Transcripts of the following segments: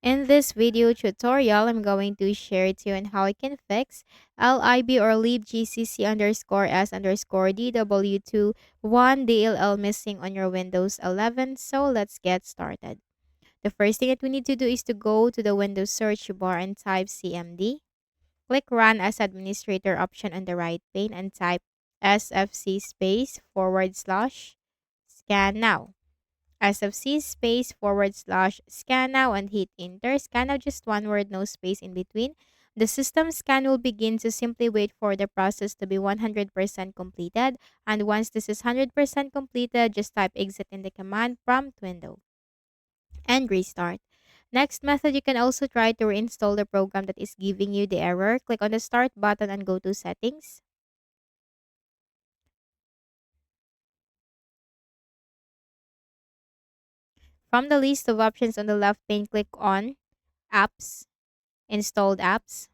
In this video tutorial, I'm going to share to you on how I can fix lib or libgcc underscore s underscore dw2 one DLL missing on your Windows 11. So let's get started. The first thing that we need to do is to go to the Windows search bar and type cmd. Click Run as Administrator option on the right pane and type sfc space forward slash scan now. SFC space forward slash scan now and hit enter. Scan now, just one word, no space in between. The system scan will begin, so simply wait for the process to be 100% completed. And once this is 100% completed, just type exit in the command prompt window and restart. Next method, you can also try to reinstall the program that is giving you the error. Click on the start button and go to settings. From the list of options on the left pane, click on apps, installed apps.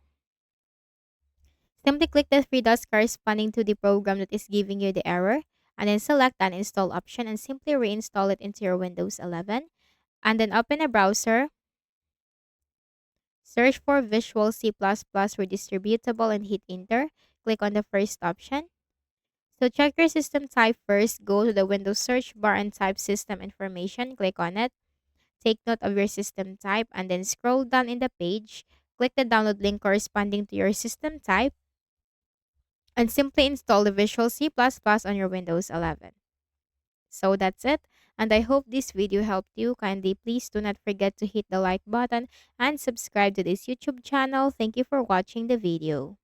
Simply click the three dots corresponding to the program that is giving you the error, and then select uninstall option and simply reinstall it into your Windows 11. And then open a browser, search for Visual C++ Redistributable and hit enter. Click on the first option. So check your system type first, go to the Windows search bar and type system information, click on it. Take note of your system type and then scroll down in the page. Click the download link corresponding to your system type and simply install the Visual C++ on your Windows 11. So that's it. And I hope this video helped you. Kindly please do not forget to hit the like button and subscribe to this YouTube channel. Thank you for watching the video.